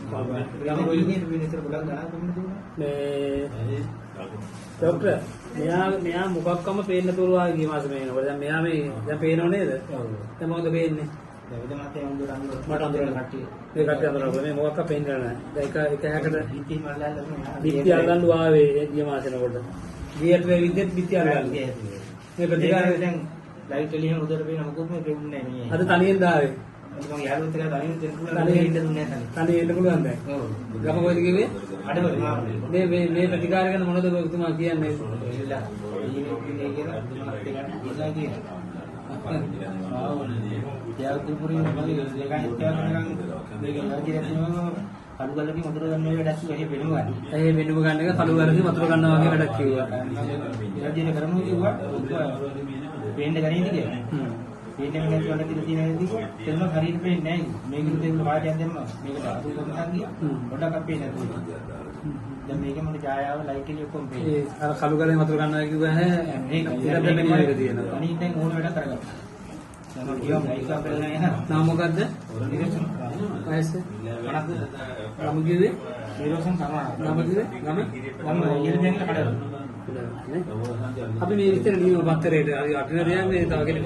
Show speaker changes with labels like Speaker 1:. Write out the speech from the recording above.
Speaker 1: යම රොයිනේ විතර ගොඩක් ගණන් කොහොමද දුන්නා?
Speaker 2: මේ ડોක්ටර් මෙයා මොකක්කම පේන්න තුරුවා ගිය මාසෙ මේනකොට දැන් මෙයා මේ දැන් පේනව නේද?
Speaker 1: ඔව්.
Speaker 2: දැන් මොකද පේන්නේ?
Speaker 1: දැන් මට උඹ රංගු
Speaker 2: මට අඳුරන කට්ටිය. මේ කට්ටිය අඳුරන මේ මොකක්ක පේන්නේ නැහැ. දැන් එක හැකට
Speaker 1: බිත්ති මල්ලල්ලා
Speaker 2: බිත්ති අල්ලන්න ආවේ ගිය මාසෙනකොට. ගියට විද්‍යුත් බිත්ති අල්ලන්න. මේ ප්‍රතිකාරය
Speaker 1: දැන් ලයිට් එළියෙන් උදේට පේන මොකොත් මේ පෙන්නේ නැහැ මේ.
Speaker 2: අද තනියෙන් දාවේ.
Speaker 1: මම යාළුවොත් එක තනියෙන් දෙන්න පුළුවන්. තනියෙන් ඉන්න දුන්නේ නැහැ තනියෙන්.
Speaker 2: තනියෙන් ඉන්න පුළුවන් දැන්.
Speaker 1: ඔව්.
Speaker 2: ගම කොයිද කිව්වේ?
Speaker 1: අඩවල මාමලේ.
Speaker 2: මේ ප්‍රතිකාර ගැන මොනවද ඔබතුමා කියන්නේ?
Speaker 1: එilla ඊනේ කියලා දුන්නා දෙකක් ඉඳලා කියනවා. ආව්. ත්‍යාගපුරේ මගේ දෙකයි ත්‍යාගනකම් මේක නෝජිරතිනම කලුගලකින් වතුර ගන්න ඔය වැඩක් කිව්වා. ඒ වෙනුම ගන්න.
Speaker 2: ඒ වෙනුම ගන්න එක කලුගලකින් වතුර ගන්නවා වගේ වැඩක් කිව්වා.
Speaker 1: නෝජිර කරමු කිව්වා. පේන්න ගන්නේ කියලා. පේන්නේ නැති වල කියලා තියෙන නේද? තේරුම හරියට පේන්නේ නැහැ. මේකෙත් ඒක වාටයක් දෙන්න. මේකට අතු ගමන් ගියා. පොඩක් අපේ නැතුව. දැන් මේක මගේ ඡායාව ලයිට් එකේ ඔක්කොම පේන්නේ.
Speaker 2: ඒ අර කලුගලෙන් වතුර ගන්නවා කිව්වා ඈ.
Speaker 1: මේක
Speaker 2: මේක තියෙනවා.
Speaker 1: අනිතෙන් ඕන වැඩක් කරගන්න. මම කියවා මයික් එක බලන එන.
Speaker 2: නාම මොකද්ද?
Speaker 1: නිරසන්.
Speaker 2: වයස?
Speaker 1: 50.
Speaker 2: ගම කිව්වේ?
Speaker 1: නිරසන් සමාන.
Speaker 2: ගම කිව්වේ? ගම?
Speaker 1: ගම ඊළඟට කඩන.
Speaker 2: අපි මේ විතර නියම පත්තරේට හරි අටින දෙයක් මේ තව කෙනෙක්